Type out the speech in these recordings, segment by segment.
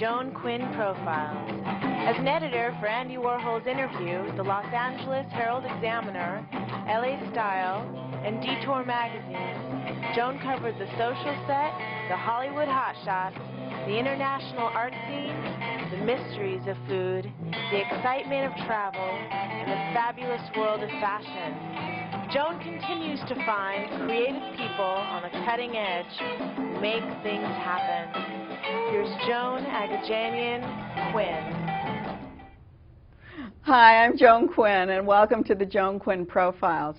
Joan Quinn Profiles. As an editor for Andy Warhol's Interview, the Los Angeles Herald Examiner, LA Style, and Detour magazines, Joan covered the social set, the Hollywood hotshots, the international art scene, the mysteries of food, the excitement of travel, and the fabulous world of fashion. Joan continues to find creative people on the cutting edge who make things happen. Here's Joan Quinn. Hi, I'm Joan Quinn, and welcome to the Joan Quinn Profiles.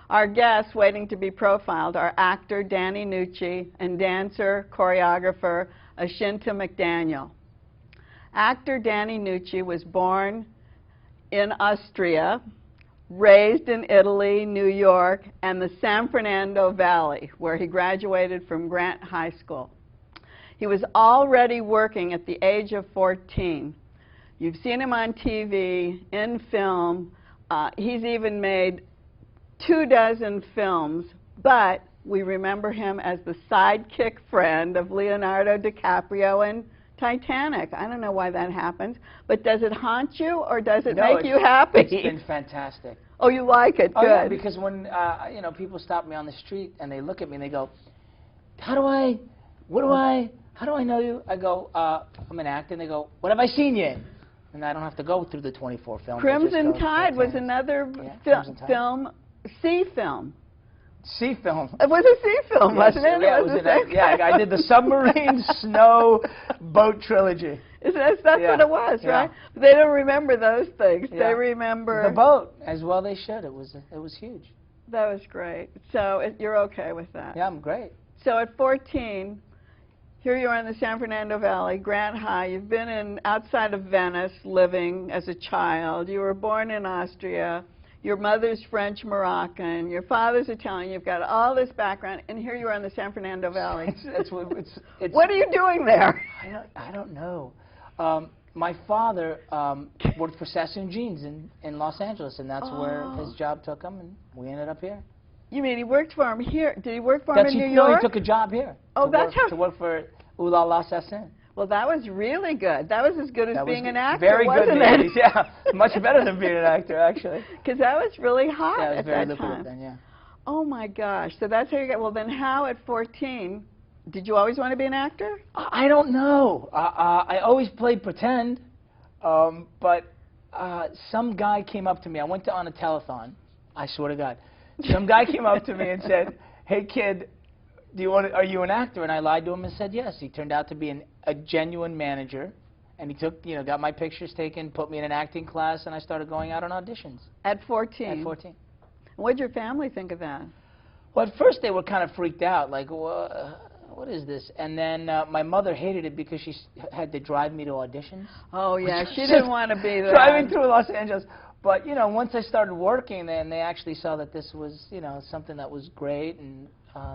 Our guests waiting to be profiled are actor Danny Nucci and dancer, choreographer Achinta McDaniel. Actor Danny Nucci was born in Austria, raised in Italy, New York, and the San Fernando Valley, where he graduated from Grant High School. He was already working at the age of 14. You've seen him on TV, in film. He's even made 24 films, but we remember him as the sidekick friend of Leonardo DiCaprio in Titanic. I don't know why that happens, but does it haunt you or does it make you happy? It's been fantastic. Oh, you like it? Oh, good. Yeah, because when you know, people stop me on the street and they look at me and they go, how do I know you? I go, I'm an actor, and they go, what have I seen you in? And I don't have to go through the 24 films. Crimson Tide was another film, sea film. Sea film. It was a sea film, Yes, wasn't it? Yeah, I did the submarine, snow, boat trilogy. That's what it was, right? But they don't remember those things. Yeah. They remember the boat, as well they should. It was huge. That was great. So you're okay with that? Yeah, I'm great. So at 14, here you are in the San Fernando Valley, Grant High. You've been outside of Venice living as a child. You were born in Austria. Your mother's French Moroccan. Your father's Italian. You've got all this background, and here you are in the San Fernando Valley. What are you doing there? I don't know. My father worked for Sassoon Jeans in Los Angeles, and that's where his job took him, and we ended up here. You mean he worked for him here? Did he work for him in New York? No, he took a job here. Oh, to work for Ooh La La Sassoon. Well, that was really good. That was as good as being an actor, very wasn't good, it? Yeah, much better than being an actor, actually. Because that was really hot at that time. Yeah, it was very lucrative then, yeah. Oh my gosh! So that's how you got. Well, then how at 14? Did you always want to be an actor? I don't know. I always played pretend, but some guy came up to me. I went on a telethon. I swear to God, some guy came up to me and said, "Hey kid, are you an actor?" And I lied to him and said yes. He turned out to be a genuine manager, and he got my pictures taken, put me in an acting class, and I started going out on auditions. At 14? At 14. What did your family think of that? Well, at first they were kind of freaked out, like, what is this? And then my mother hated it because she had to drive me to auditions. Oh, yeah, she didn't want to be there. Driving through Los Angeles. But, once I started working, then they actually saw that this was, something that was great, and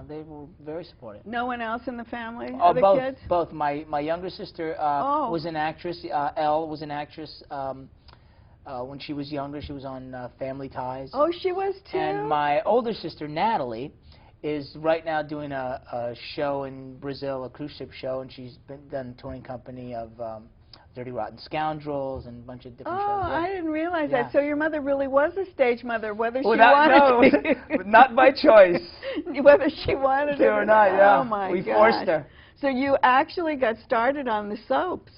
they were very supportive. No one else in the family? Oh, other both. Kids? Both. My younger sister was an actress. Elle was an actress. When she was younger, she was on Family Ties. Oh, she was too? And my older sister, Natalie, is right now doing a show in Brazil, a cruise ship show, and she's done touring company of Dirty Rotten Scoundrels and a bunch of different shows. Oh, yeah. I didn't realize that. So your mother really was a stage mother, whether she wanted to. Not by choice. Whether she wanted to or not, yeah. Oh, my We gosh. forced her. So you actually got started on the soaps.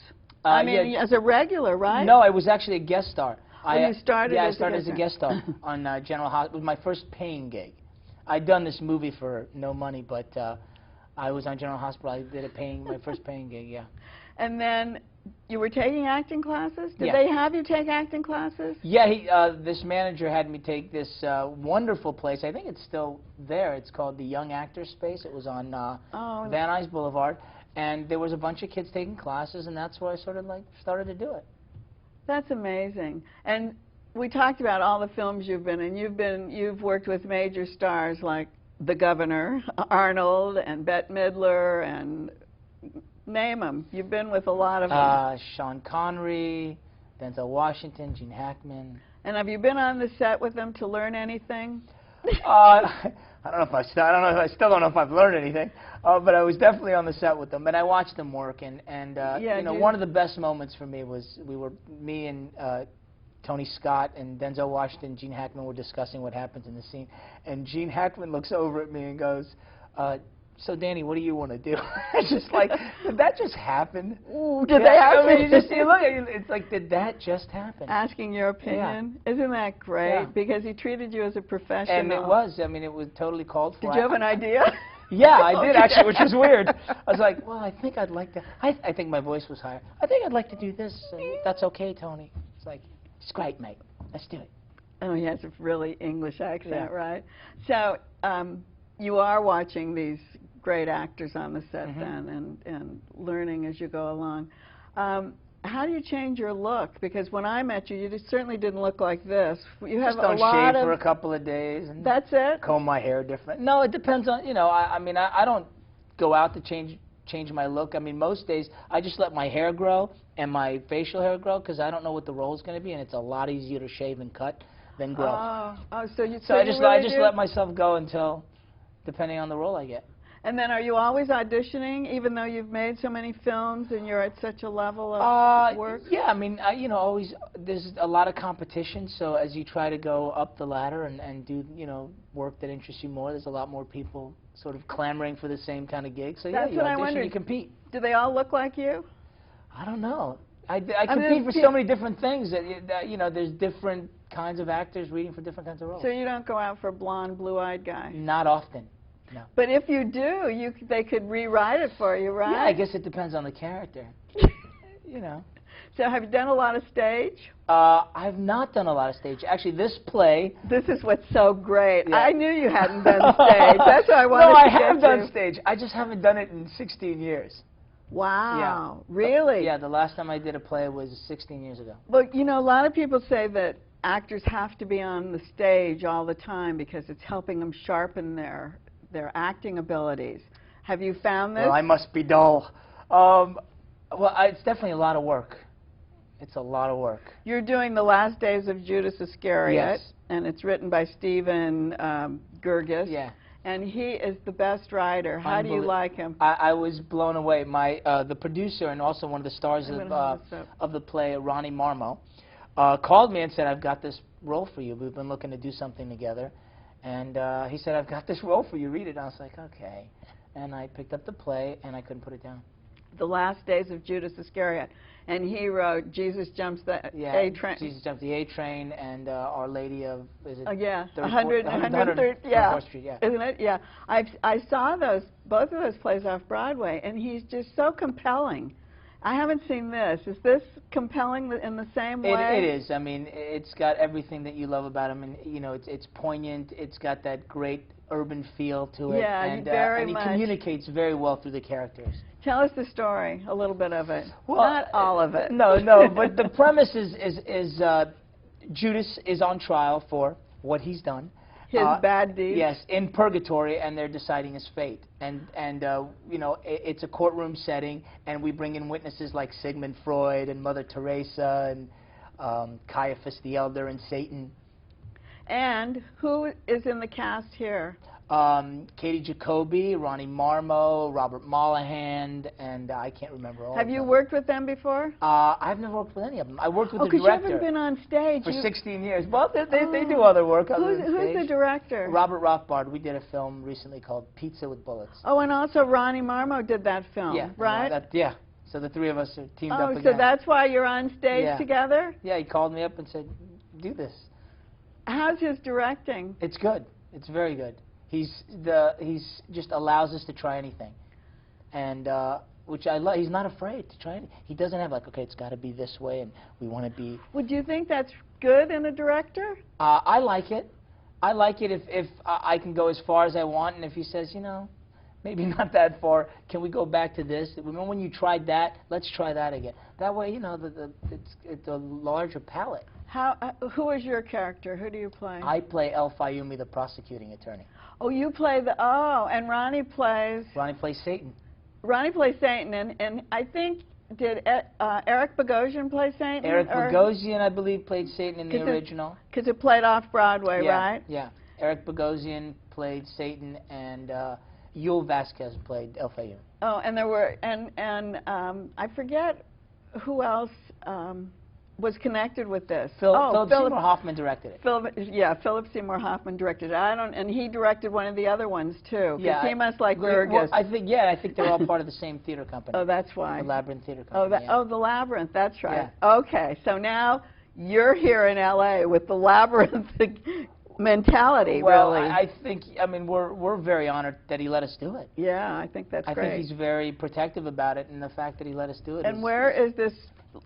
I mean, yeah. as a regular, right? No, I was actually a guest star. You started I started as a guest star on General Hospital. It was my first paying gig. I'd done this movie for no money, but I was on General Hospital. I did my first paying gig, yeah. And then you were taking acting classes? Did they have you take acting classes? Yeah, this manager had me take this wonderful place. I think it's still there. It's called the Young Actors Space. It was on Van Nuys Boulevard. And there was a bunch of kids taking classes, and that's where I sort of started to do it. That's amazing. And we talked about all the films you've been in. You've worked with major stars like The Governor, Arnold, and Bette Midler, and name them. You've been with a lot of them. Sean Connery, Denzel Washington, Gene Hackman. And have you been on the set with them to learn anything? I don't know if I still don't know if I've learned anything, but I was definitely on the set with them, and I watched them work, and Yeah, you know, one of the best moments for me was me and Tony Scott and Denzel Washington, Gene Hackman were discussing what happens in the scene, and Gene Hackman looks over at me and goes, so Danny, what do you want to do? It's just like, did that just happen? Ooh, did they happen? I mean, you look, it's like, did that just happen? Asking your opinion. Yeah. Isn't that great? Yeah. Because he treated you as a professional. And it was. I mean, it was totally called for. Did you have an idea? Yeah, I did actually, which was weird. I was like, well, I think I'd like to. I think my voice was higher. I think I'd like to do this. That's okay, Tony. It's like, it's great, mate. Let's do it. Oh, he has a really English accent, right? So you are watching these great actors on the set then and learning as you go along. How do you change your look? Because when I met you, you just certainly didn't look like this. You have just don't a lot shave for a couple of days. And that's it? Comb my hair different. No, it depends on, you know, I mean, I don't go out to change my look. I mean, most days I just let my hair grow and my facial hair grow because I don't know what the role is going to be, and it's a lot easier to shave and cut than grow. So I just let myself go until, depending on the role I get. And then are you always auditioning, even though you've made so many films and you're at such a level of work? Yeah, I mean, you know, always, there's a lot of competition, so as you try to go up the ladder and do, you know, work that interests you more, there's a lot more people sort of clamoring for the same kind of gig. So yeah, you audition, you compete. Do they all look like you? I don't know. I compete for so many different things that, you know, there's different kinds of actors reading for different kinds of roles. So you don't go out for a blonde, blue-eyed guy? Not often. No. But if you do, they could rewrite it for you, right? Yeah, I guess it depends on the character. You know. So have you done a lot of stage? I've not done a lot of stage. Actually, this play... This is what's so great. Yeah. I knew you hadn't done stage. That's why I wanted to No, I get have done you. stage. I just haven't done it in 16 years. Wow. Yeah. Really? Yeah, the last time I did a play was 16 years ago. Well, you know, a lot of people say that actors have to be on the stage all the time because it's helping them sharpen their acting abilities. Have you found this? Well, I must be dull. Well, it's definitely a lot of work. It's a lot of work. You're doing The Last Days of Judas Iscariot, yes. And it's written by Stephen Gurgis. Yeah. And he is the best writer. How do you like him? I was blown away. The producer and also one of the stars of the play, Ronnie Marmo, called me and said, I've got this role for you. We've been looking to do something together. And he said, I've got this role for you. Read it. And I was like, okay. And I picked up the play, and I couldn't put it down. The Last Days of Judas Iscariot. And he wrote Jesus Jumps the A Train. Jesus Jumps the A Train and Our Lady of, is it? Yeah, 103rd, yeah. Street, yeah. Isn't it? Yeah. I saw both of those plays off Broadway, and he's just so compelling. I haven't seen this. Is this compelling in the same way? It is. I mean, it's got everything that you love about him, and you know, it's poignant. It's got that great urban feel to it, yeah, and very he much. communicates very well through the characters. Tell us the story, a little bit of it. Well, not all of it. No, but the premise is Judas is on trial for what he's done. His bad deeds? Yes, in purgatory, and they're deciding his fate. And you know, it's a courtroom setting, and we bring in witnesses like Sigmund Freud and Mother Teresa and Caiaphas the Elder and Satan. And who is in the cast here? Katie Jacoby, Ronnie Marmo, Robert Mollahan, and I can't remember all of them. Have you worked with them before? I've never worked with any of them. I worked with the director. Oh, because you haven't been on stage. For 16 years. Well, they do other work other than Who's the director? Robert Rothbard. We did a film recently called Pizza with Bullets. Oh, and also Ronnie Marmo did that film, yeah, right? Yeah. So the three of us are teamed up again. Oh, so that's why you're on stage together? Yeah, he called me up and said, do this. How's his directing? It's good. It's very good. He's just allows us to try anything, and which I love. He's not afraid to try anything. He doesn't have like, okay, it's got to be this way, and we want to be. Would you think that's good in a director? I like it. I like it if I can go as far as I want, and if he says, you know, maybe not that far. Can we go back to this? Remember when you tried that? Let's try that again. That way, you know, it's a larger palette. Who is your character? Who do you play? I play El Fayumi, the prosecuting attorney. Oh, you play and Ronnie plays... Ronnie plays Satan. Ronnie plays Satan, and I think, did Eric Bogosian play Satan? Eric Bogosian, I believe, played Satan in the original. Because it played off-Broadway, right? Yeah. Eric Bogosian played Satan, and Yul Vasquez played El Fayum. Oh, and there were, I forget who else was connected with this. Philip Seymour Hoffman directed it. Philip Seymour Hoffman directed it. And he directed one of the other ones too. Yeah, he must like well, Burgess. I think they're all part of the same theater company. Oh, that's why. The Labyrinth Theater Company. The Labyrinth. That's right. Yeah. Okay, so now you're here in L.A. with the Labyrinth mentality, well, really. I think, I mean, we're very honored that he let us do it. Yeah, I think that's great. I think he's very protective about it, and the fact that he let us do it. And where is this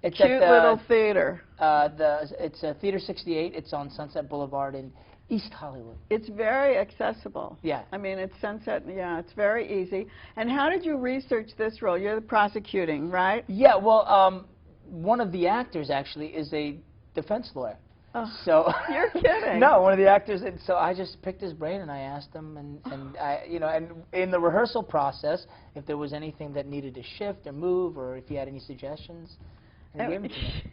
it's cute at the, little theater? It's Theater 68. It's on Sunset Boulevard in East Hollywood. It's very accessible. Yeah. I mean, it's Sunset, yeah, it's very easy. And how did you research this role? You're the prosecuting, right? Yeah, well, one of the actors, actually, is a defense lawyer. Oh, so you're kidding. No, one of the actors, and so I just picked his brain and I asked him, and I, you know, and in the rehearsal process, if there was anything that needed to shift or move, or if he had any suggestions, and he gave them to me.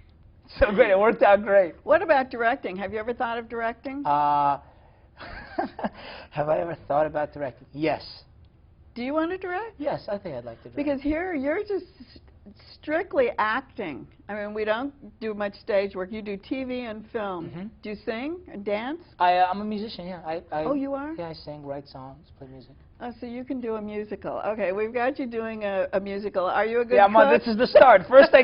So great, it worked out great. What about directing? Have you ever thought of directing? Have I ever thought about directing? Yes. Do you want to direct? Yes, I think I'd like to direct. Because here, you're just strictly acting. I mean, we don't do much stage work. You do TV and film. Mm-hmm. Do you sing and dance? I'm a musician, yeah. Oh, you are? Yeah, I sing, write songs, play music. Oh, so you can do a musical. Okay, we've got you doing a musical. Are you a good cook? Yeah, this is the start. First I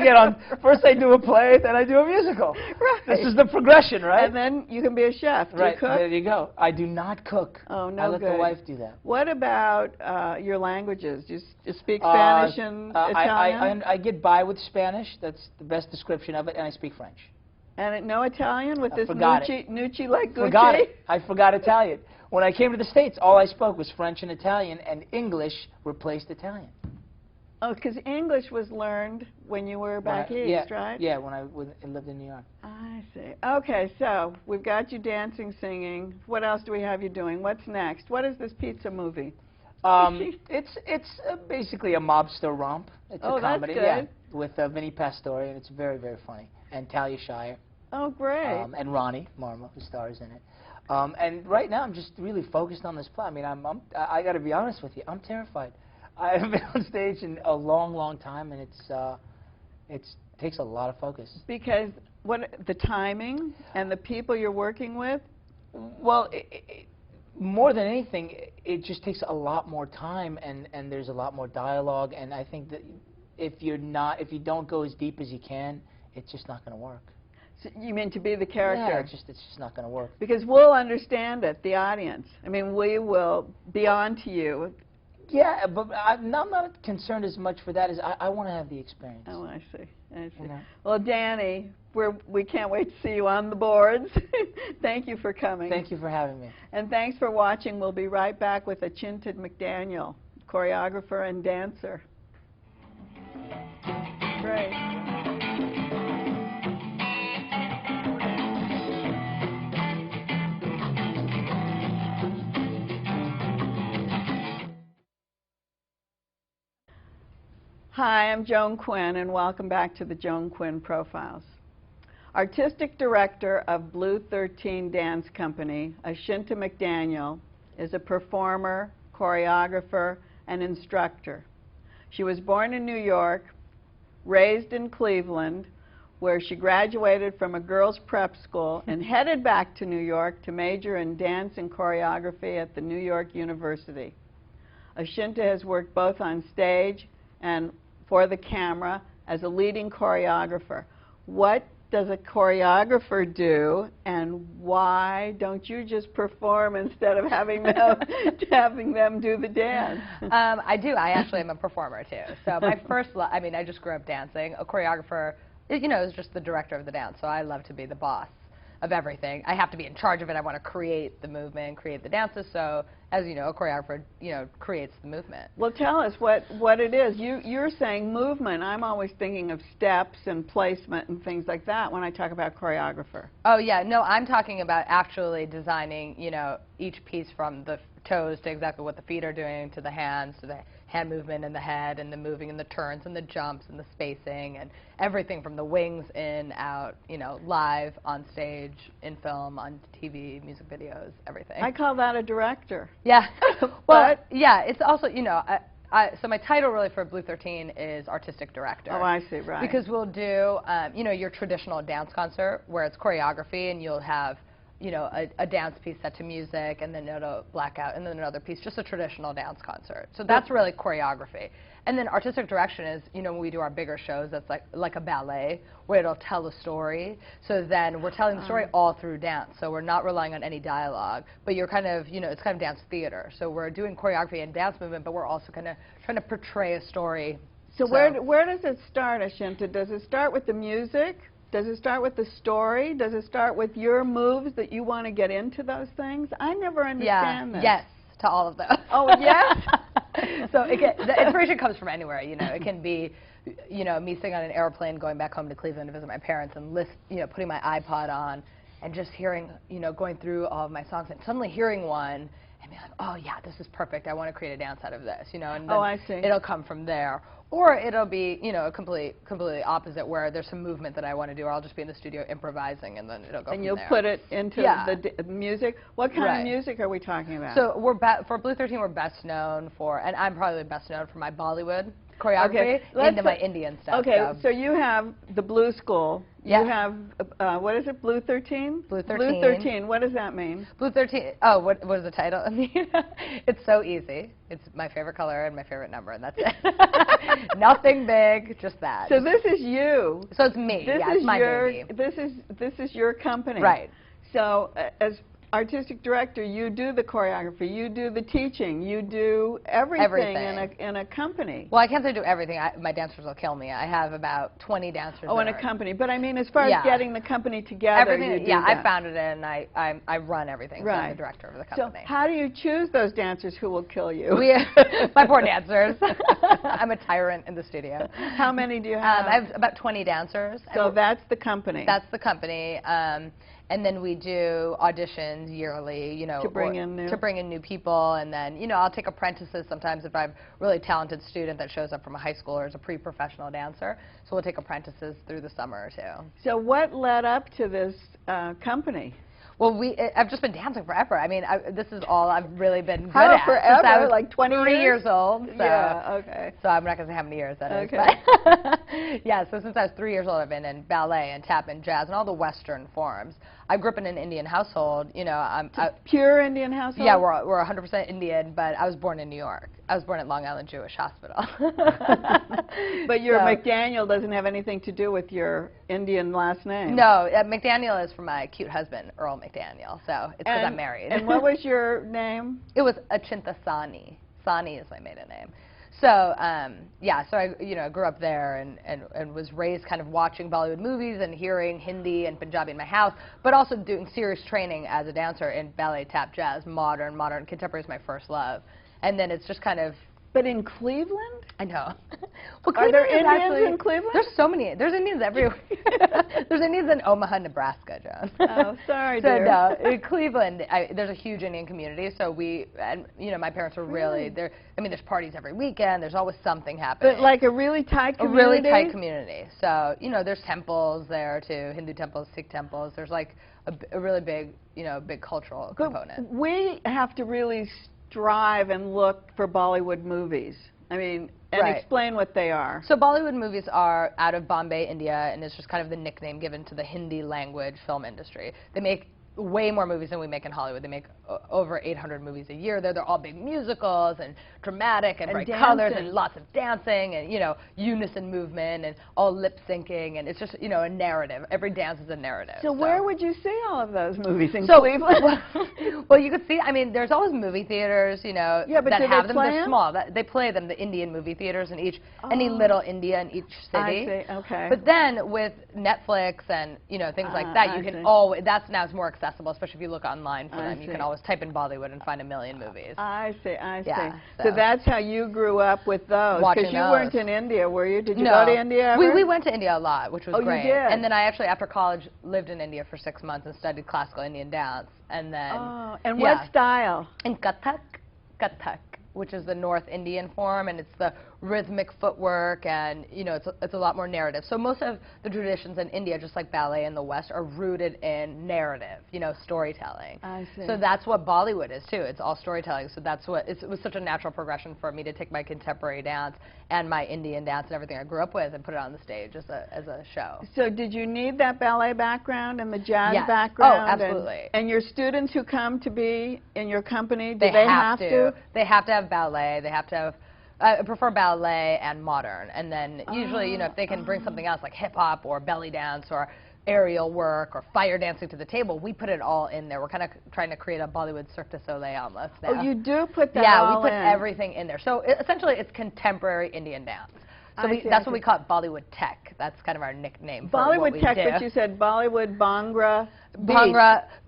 do a play, then I do a musical. Right. This is the progression, right? And then you can be a chef. Do right, you cook? there you go. I do not cook. Oh, no I let good. the wife do that. What about your languages? Do you speak Spanish and Italian? I get by with Spanish. That's the best description of it, and I speak French. And no Italian with this Nucci like Gucci? Forgot it. I forgot Italian. When I came to the States, all I spoke was French and Italian, and English replaced Italian. Oh, because English was learned when you were back east, right? Yeah, when I lived in New York. I see. Okay, so we've got you dancing, singing. What else do we have you doing? What's next? What is this pizza movie? It's basically a mobster romp. It's a comedy, that's good. With Vinnie Pastore, and it's very, very funny. And Talia Shire. Oh, great. And Ronnie Marma, who stars in it. And right now, I'm just really focused on this play. I mean, I got to be honest with you. I'm terrified. I haven't been on stage in a long, long time, and it takes a lot of focus. Because the timing and the people you're working with? Well, more than anything, it just takes a lot more time, and there's a lot more dialogue. And I think that if you don't go as deep as you can, it's just not going to work. So you mean to be the character? Yeah, it's just not going to work. Because we'll understand it, the audience. I mean, we will be on to you. Yeah, but I'm not concerned as much for that as I want to have the experience. Oh, I see. I see. You know? Well, Danny, we can't wait to see you on the boards. Thank you for coming. Thank you for having me. And thanks for watching. We'll be right back with Achinta McDaniel, choreographer and dancer. Great. Hi, I'm Joan Quinn, and welcome back to the Joan Quinn Profiles. Artistic Director of Blue 13 Dance Company, Achinta McDaniel, is a performer, choreographer, and instructor. She was born in New York, raised in Cleveland, where she graduated from a girls' prep school and headed back to New York to major in dance and choreography at the New York University. Ashinta has worked both on stage and for the camera as a leading choreographer. What does a choreographer do, and why don't you just perform instead of having them do the dance? I do. I actually am a performer too. So my I mean, I just grew up dancing. A choreographer, you know, is just the director of the dance. So I love to be the boss of everything. I have to be in charge of it. I want to create the movement, create the dances. So, as you know, a choreographer, you know, creates the movement. Well, tell us what it is. You're saying movement. I'm always thinking of steps and placement and things like that when I talk about choreographer. Oh yeah, no, I'm talking about actually designing, you know, each piece from the toes to exactly what the feet are doing, to the hands, to the hand movement and the head and the moving and the turns and the jumps and the spacing and everything from the wings in, out, you know, live, on stage, in film, on TV, music videos, everything. I call that a director. Yeah. Well, yeah, it's also, you know, so my title really for Blue 13 is artistic director. Oh, I see, right. Because we'll do, you know, your traditional dance concert where it's choreography and you'll have, you know, a dance piece set to music and then it'll black out and then another piece, just a traditional dance concert. So that's really choreography. And then artistic direction is, you know, when we do our bigger shows, that's like a ballet where it'll tell a story. So then we're telling the story all through dance. So we're not relying on any dialogue, but you're kind of, you know, it's kind of dance theater. So we're doing choreography and dance movement, but we're also kind of trying to portray a story. So where does it start, Ashinta? Does it start with the music? Does it start with the story? Does it start with your moves that you want to get into those things? I never understand this. Yes, to all of those. Oh, yes? So the inspiration comes from anywhere, you know. It can be, you know, me sitting on an airplane going back home to Cleveland to visit my parents and you know, putting my iPod on and just hearing, you know, going through all of my songs and suddenly hearing one and being like, oh, yeah, this is perfect. I want to create a dance out of this, you know. And then I see. It'll come from there. Or it'll be, you know, completely opposite where there's some movement that I want to do, or I'll just be in the studio improvising and then it'll go from there. And you'll put it into the music? What kind of music are we talking about? So for Blue 13, we're best known for, and I'm probably best known for my Bollywood choreography into my Indian stuff. Okay, so you have the Blue School. Yeah. You have, what is it, Blue 13? Blue 13. Blue 13, what does that mean? Blue 13, oh, what does the title mean? It's so easy. It's my favorite color and my favorite number, and that's it. Nothing big, just that. So this is you. So it's me, it's my baby. This is your company. Right. So as artistic director, you do the choreography, you do the teaching, you do everything. In a company. Well, I can't say do everything. My dancers will kill me. I have about 20 dancers. Oh, in a company. But I mean, as far as getting the company together, everything, you do that. I founded it and I run everything. Right. So I'm the director of the company. So how do you choose those dancers who will kill you? My poor dancers. I'm a tyrant in the studio. How many do you have? I have about 20 dancers. So that's the company. That's the company. And then we do auditions yearly, you know, to bring in new people, and then, you know, I'll take apprentices sometimes if I have a really talented student that shows up from a high school or is a pre-professional dancer. So we'll take apprentices through the summer too. So what led up to this company? Well, I've just been dancing forever. I mean, this is all I've really been good at. Forever? Since I was like 23 years old. So, yeah, okay. So I'm not going to say how many years that is. But yeah, so since I was 3 years old, I've been in ballet and tap and jazz and all the Western forms. I grew up in an Indian household. You know, pure Indian household? Yeah, we're 100% Indian, but I was born in New York. I was born at Long Island Jewish Hospital. But your McDaniel doesn't have anything to do with your Indian last name. No, McDaniel is for my cute husband, Earl McDaniel. So it's because I'm married. And what was your name? It was Achinta Sani. Sani is my maiden name. So yeah, so I grew up there and was raised kind of watching Bollywood movies and hearing Hindi and Punjabi in my house, but also doing serious training as a dancer in ballet, tap, jazz, modern contemporary is my first love. And then it's just kind of... But in Cleveland? I know. Well, are there Indians in Cleveland? There's so many. There's Indians everywhere. There's Indians in Omaha, Nebraska, Joan. Oh, sorry, dear. So no, in Cleveland, there's a huge Indian community. So my parents were really there. I mean, there's parties every weekend. There's always something happening. But like a really tight community? A really tight community. So, you know, there's temples there too, Hindu temples, Sikh temples. There's like a really big, big cultural component. We have to really strive and look for Bollywood movies. I mean, and explain what they are. So Bollywood movies are out of Bombay, India, and it's just kind of the nickname given to the Hindi language film industry. They make way more movies than we make in Hollywood. They make over 800 movies a year. They're all big musicals and dramatic and bright colors and lots of dancing and, unison movement and all lip syncing, and it's just, a narrative. Every dance is a narrative. So where would you see all of those movies? In Cleveland? Well, you could see, there's always movie theaters, yeah, but that have them. They're small. They play them, the Indian movie theaters in any little India in each city. I see, okay. But then with Netflix and, things like that, you can always, now it's more accessible, especially if you look online for them. You can always type in Bollywood and find a million movies. I see. So that's how you grew up with those. Because you weren't in India, were you? Did you go to India ever? We went to India a lot, which was great. You did? And then I actually, after college, lived in India for 6 months and studied classical Indian dance. And then... and what style? In Kathak. which is the North Indian form, and it's the rhythmic footwork, and it's a lot more narrative. So most of the traditions in India, just like ballet in the West, are rooted in narrative, storytelling. I see. So that's what Bollywood is too. It's all storytelling. So that's what it was such a natural progression for me to take my contemporary dance and my Indian dance and everything I grew up with and put it on the stage as a show. So did you need that ballet background and the jazz Yes. background? Oh, absolutely. And your students who come to be in your company, do They have to? They have to have ballet. They have to have. I prefer ballet and modern, and then usually, if they can bring something else like hip hop or belly dance or aerial work or fire dancing to the table, we put it all in there. We're kind of trying to create a Bollywood Cirque du Soleil almost now. Oh, you do put that Yeah, all we put in. everything in there. So essentially, it's contemporary Indian dance. So that's what we call it, Bollywood Tech. That's kind of our nickname for what Bollywood we Tech, do. but you said Bollywood Bhangra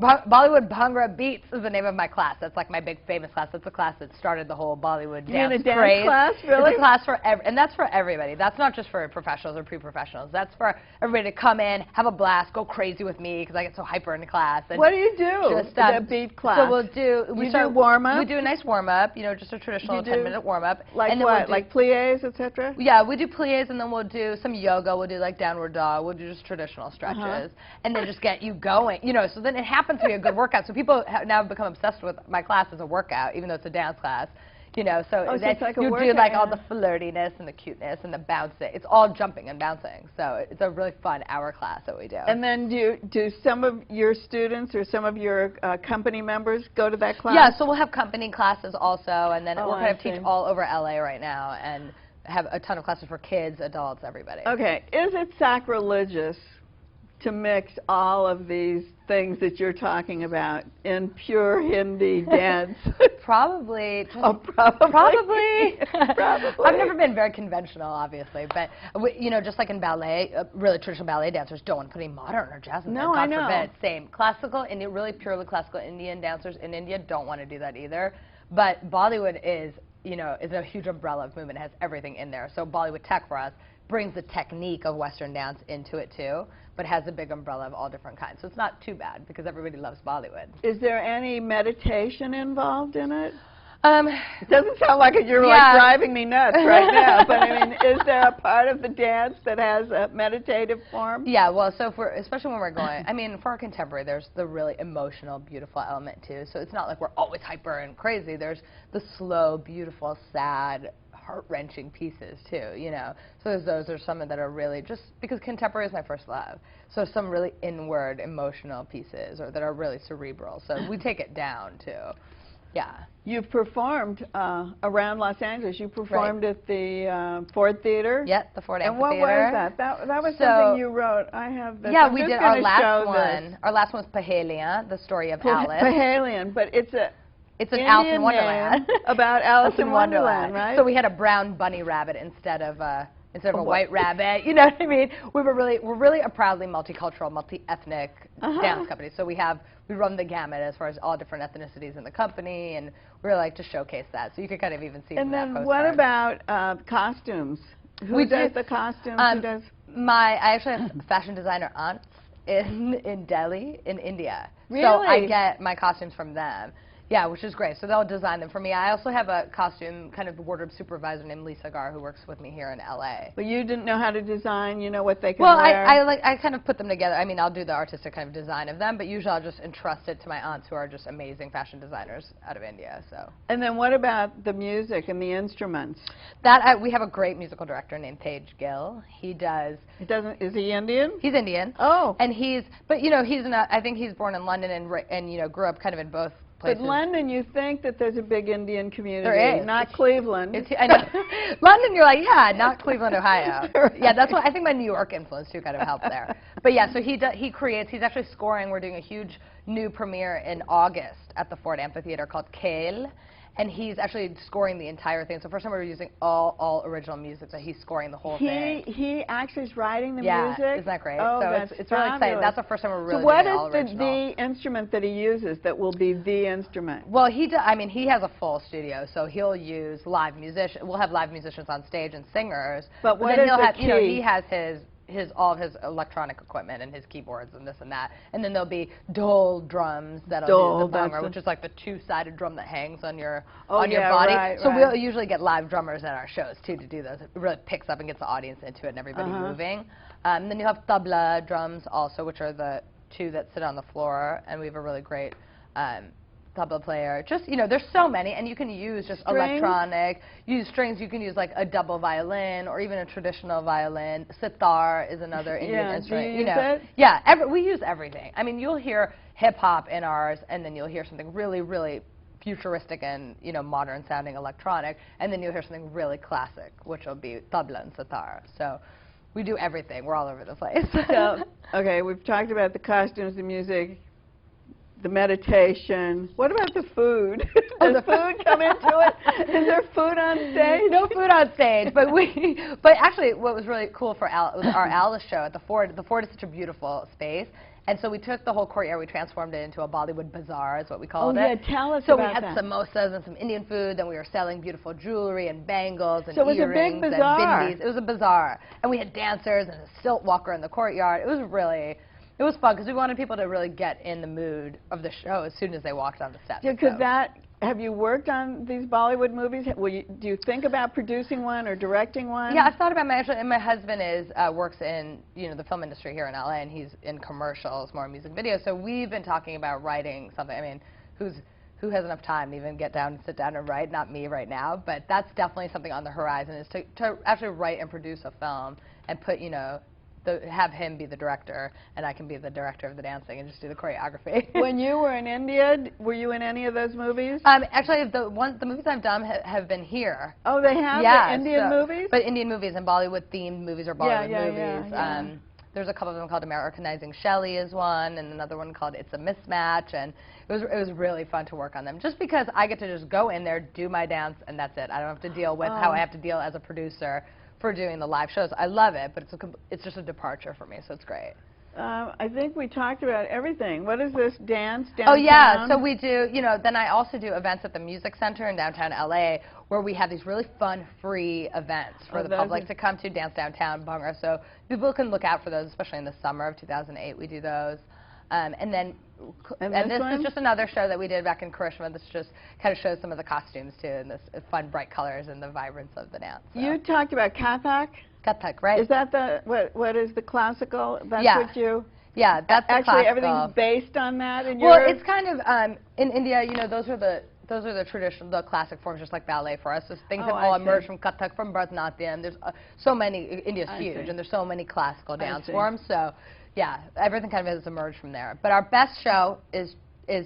Bollywood Bhangra Beats is the name of my class. That's like my big famous class. That's the class that started the whole Bollywood You mean dance a dance craze. class, really? It's a class for and that's for everybody. That's not just for professionals or pre-professionals. That's for everybody to come in, have a blast, go crazy with me because I get so hyper in class. And What do you do? just the beat class. So we'll do do warm up. We do a nice warm up. Just a traditional 10-minute warm up. Like and then what? We'll do, like pliés, etc. yeah, we do pliés, and then we'll do some yoga. We'll do like downward dog. We'll do just traditional stretches, and then just get you going. So then it happens to be a good workout. So people now have become obsessed with my class as a workout, even though it's a dance class. So it's like a you workout, do like all yeah. the flirtiness and the cuteness and the bouncing. It's all jumping and bouncing. So it's a really fun hour class that we do. And then do some of your students or some of your company members go to that class? Yeah, so we'll have company classes also, and then Oh, we're kind I of teach see. all over LA right now, and have a ton of classes for kids, adults, everybody. Okay, is it sacrilegious to mix all of these things that you're talking about in pure Hindi dance? Probably. Oh, probably. Probably. Probably. I've never been very conventional, obviously, but just like in ballet, really traditional ballet dancers don't want to put any modern or jazz in there. No, God I know. forbid. Same. Classical, really purely classical Indian dancers in India don't want to do that either. But Bollywood is a huge umbrella of movement. It has everything in there. So Bollywood Tech for us brings the technique of Western dance into it too, but has a big umbrella of all different kinds. So it's not too bad because everybody loves Bollywood. Is there any meditation involved in it? It doesn't sound like it. You're like driving me nuts right now. But I mean, is there a part of the dance that has a meditative form? Yeah, well, so especially when we're going, for our contemporary, there's the really emotional, beautiful element too. So it's not like we're always hyper and crazy. There's the slow, beautiful, sad, heart-wrenching pieces too, So those are some that are really just because contemporary is my first love. So some really inward, emotional pieces or that are really cerebral. So we take it down too. Yeah. You've performed around Los Angeles. You performed at the Ford Theater. Yep, the Ford And what Amphitheater. was that? That was So- something you wrote. I have this. Yeah, I'm we just did our gonna last show one. this. Our last one was Pahelia, the story of Alice. Pahalian, but it's an It's an Indian Alice in Wonderland. name about Alice in Wonderland, right? So we had a brown bunny rabbit instead of a white rabbit. You know what I mean? We're really a proudly multicultural, multi-ethnic dance company. So we run the gamut as far as all different ethnicities in the company, and we really like to showcase that. So you can kind of even see. And from that then postcard. what about costumes? Who does the costumes? Who does? I actually have fashion designer aunts in Delhi, in India. Really? So I get my costumes from them. Yeah, which is great. So they'll design them for me. I also have a costume kind of wardrobe supervisor named Lisa Gar who works with me here in LA. But you didn't know how to design, what they can Well, wear? I kind of put them together. I'll do the artistic kind of design of them, but usually I'll just entrust it to my aunts who are just amazing fashion designers out of India. So. And then what about the music and the instruments? We have a great musical director named Tej Gill. He does. Is he Indian? He's Indian. Oh. And I think he's born in London and grew up kind of in both places. But London, you think that there's a big Indian community. There is. Not Cleveland. I know. London, you're like, yeah, not Cleveland, Ohio. Right. Yeah, that's what I think my New York influence too kind of helped there. But yeah, so he's actually scoring. We're doing a huge new premiere in August at the Ford Amphitheater called Kale. And he's actually scoring the entire thing. So first time we're using all original music, so he's scoring the whole thing. He actually is writing the music. music? Isn't that great? Oh, so that's it's really exciting. That's the first time we're really doing all original. So what is the instrument that he uses that will be the instrument? Well, he has a full studio, so he'll use live musicians. We'll have live musicians on stage and singers. But what then is he'll the have, key? He has his all of his electronic equipment and his keyboards and this and that. And then there'll be dole drums that'll do the bhangra, which is like the two-sided drum that hangs on your body. Right, so we'll usually get live drummers at our shows too to do those. It really picks up and gets the audience into it and everybody moving. And then you have tabla drums also, which are the two that sit on the floor, and we have a really great tabla player. Just, you know, there's so many, and you can use just electronic, use strings, you can use like a double violin or even a traditional violin. Sitar is another Indian instrument. Do you use it? Yeah, we use everything. I mean, you'll hear hip hop in ours, and then you'll hear something really, really futuristic and, you know, modern sounding electronic, and then you'll hear something really classic, which will be tabla and sitar. So we do everything. We're all over the place. So, okay, we've talked about the costumes, the music, the meditation. What about the food? Does food come into it? Is there food on stage? No food on stage, but actually what was really cool for was our Alice show at the Ford. The Ford is such a beautiful space, and so we took the whole courtyard, we transformed it into a Bollywood bazaar, is what we called it. Oh yeah, tell us so about that. So we had samosas and some Indian food, then we were selling beautiful jewelry and bangles and so it was earrings a big bazaar. And bindis. It was a bazaar, and we had dancers and a silt walker in the courtyard. It was fun because we wanted people to really get in the mood of the show as soon as they walked on the set. Yeah, because have you worked on these Bollywood movies? Do you think about producing one or directing one? Yeah, I've thought about my husband works in, you know, the film industry here in LA, and he's in commercials, more music videos. So we've been talking about writing something. I mean, who has enough time to even sit down and write? Not me right now, but that's definitely something on the horizon, is to actually write and produce a film and put, you know, have him be the director, and I can be the director of the dancing and just do the choreography. When you were in India, were you in any of those movies? Actually, the movies I've done have been here. Oh, they have? Yeah, the Indian movies? But Indian movies and Bollywood-themed movies or Bollywood movies. Yeah. There's a couple of them called Americanizing Shelley is one, and another one called It's a Mismatch, and it was really fun to work on them, just because I get to just go in there, do my dance, and that's it. I don't have to deal with how I have to deal as a producer for doing the live shows. I love it, but it's just a departure for me, so it's great. I think we talked about everything. What is this, dance downtown? Oh yeah, so we do, you know, then I also do events at the Music Center in downtown LA, where we have these really fun, free events for the public to come to, Dance Downtown, bhangra. So people can look out for those, especially in the summer of 2008, we do those. And this is just another show that we did back in Karishma. This just kind of shows some of the costumes too, and this fun, bright colors and the vibrance of the dance. So. You talked about Kathak. Kathak, right? Is that what is the classical? That's what you. Yeah, that's the actually classical. Everything's based on that. Well, it's kind of in India. You know, those are the traditional, the classic forms, just like ballet for us. Those things have all emerged from Kathak, from Bharatanatyam. There's so many. India's huge, and there's so many classical dance forms. So. Yeah, everything kind of has emerged from there. But our best show is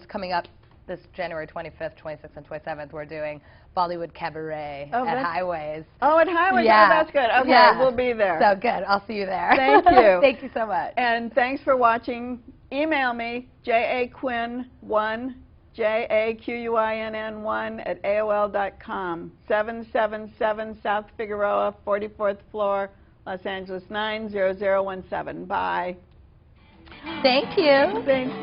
coming up this January 25th, 26th, and 27th. We're doing Bollywood Cabaret at Highways. Oh, at Highways? Yeah. Oh, that's good. Okay, we'll be there. So good. I'll see you there. Thank you. Thank you so much. And thanks for watching. Email me, jaquinn1, JAQUINN1 at AOL.com, 777 South Figueroa, 44th floor, Los Angeles 90017. Bye. Thank you. Thanks.